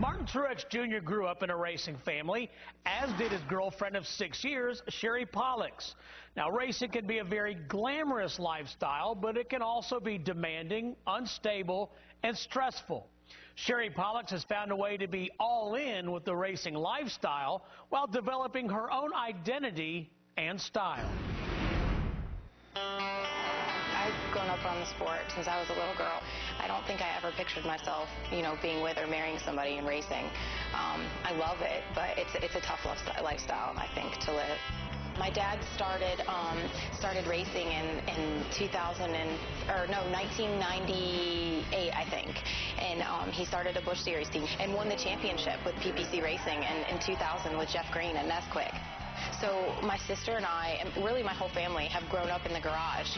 Martin Truex Jr. grew up in a racing family, as did his girlfriend of 6 years, Sherry Pollex. Now, racing can be a very glamorous lifestyle, but it can also be demanding, unstable, and stressful. Sherry Pollex has found a way to be all in with the racing lifestyle while developing her own identity and style. I've grown up on the sport since I was a little girl. I don't think I ever pictured myself, being with or marrying somebody in racing. I love it, but it's a tough lifestyle, I think, to live. My dad started racing in 1998, I think, and he started a Busch Series team and won the championship with PPC Racing in 2000 with Jeff Green and Nesquik. So my sister and I, and really my whole family, have grown up in the garage.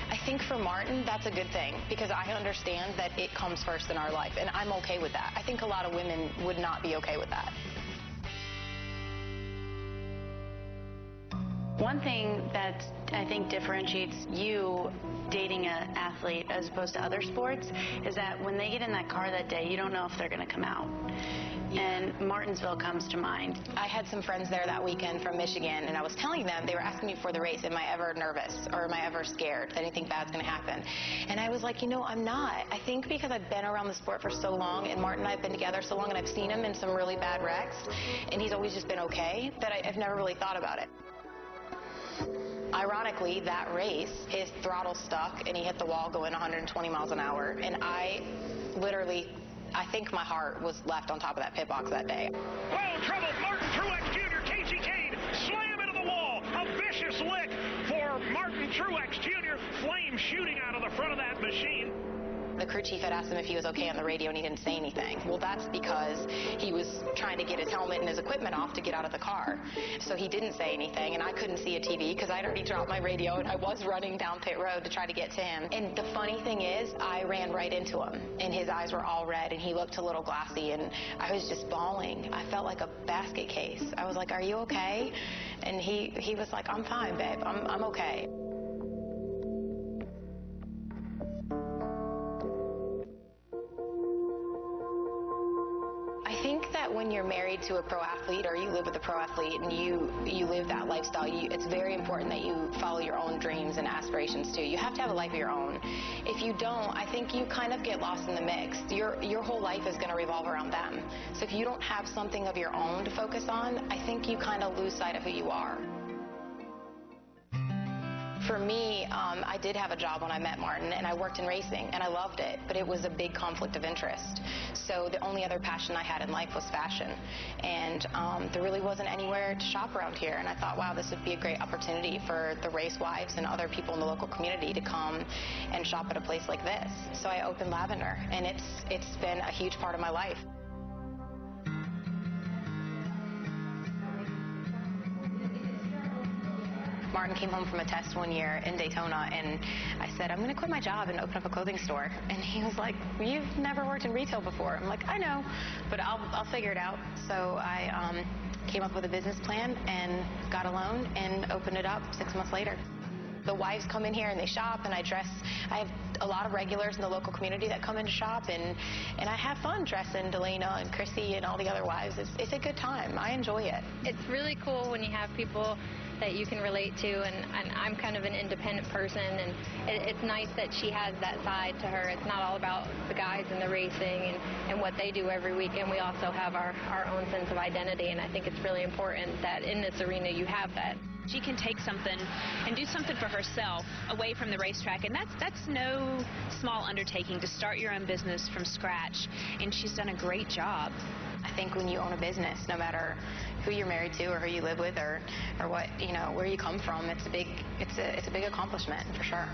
I think for Martin, that's a good thing, because I understand that it comes first in our life, and I'm okay with that. I think a lot of women would not be okay with that. One thing that I think differentiates you dating an athlete as opposed to other sports is that when they get in that car that day, you don't know if they're going to come out. And Martinsville comes to mind. I had some friends there that weekend from Michigan, and I was telling them, they were asking me before the race, am I ever nervous or am I ever scared that anything bad's going to happen? And I was like, I'm not. I think because I've been around the sport for so long, and Martin and I have been together so long, and I've seen him in some really bad wrecks, and he's always just been okay, that I've never really thought about it. Ironically, that race, his throttle stuck and he hit the wall going 120 miles an hour. And I think my heart was left on top of that pit box that day. Well troubled Martin Truex Jr. Casey Kane slam into the wall. A vicious lick for Martin Truex Jr. Flame shooting out of the front of that machine. The crew chief had asked him if he was okay on the radio, and he didn't say anything. Well, that's because he was trying to get his helmet and his equipment off to get out of the car. So he didn't say anything, and I couldn't see a TV because I'd already dropped my radio, and I was running down pit road to try to get to him. And the funny thing is, I ran right into him, and his eyes were all red, and he looked a little glassy, and I was just bawling. I felt like a basket case. I was like, "Are you okay?" And he was like, "I'm fine, babe. I'm okay." I think that when you're married to a pro athlete, or you live with a pro athlete, and you live that lifestyle, it's very important that you follow your own dreams and aspirations too. You have to have a life of your own. If you don't, I think you kind of get lost in the mix. Your whole life is going to revolve around them. So if you don't have something of your own to focus on, I think you kind of lose sight of who you are. For me, I did have a job when I met Martin, and I worked in racing, and I loved it, but it was a big conflict of interest. So the only other passion I had in life was fashion, and there really wasn't anywhere to shop around here, and I thought, wow, this would be a great opportunity for the race wives and other people in the local community to come and shop at a place like this. So I opened Lavendar, and it's been a huge part of my life. Martin came home from a test one year in Daytona, and I said, I'm going to quit my job and open up a clothing store. And he was like, you've never worked in retail before. I'm like, I know, but I'll figure it out. So I came up with a business plan and got a loan and opened it up 6 months later. The wives come in here and they shop, and I have a lot of regulars in the local community that come in to shop, and I have fun dressing Delana and Chrissy and all the other wives. It's a good time. I enjoy it. It's really cool when you have people that you can relate to, and I'm kind of an independent person, and it's nice that she has that side to her. It's not all about the guys and the racing and what they do every weekend. We also have our own sense of identity, and I think it's really important that in this arena you have that. She can take something and do something for herself away from the racetrack, and that's no small undertaking to start your own business from scratch, and she's done a great job. I think when you own a business, no matter who you're married to or who you live with or what, where you come from, it's a big accomplishment for sure.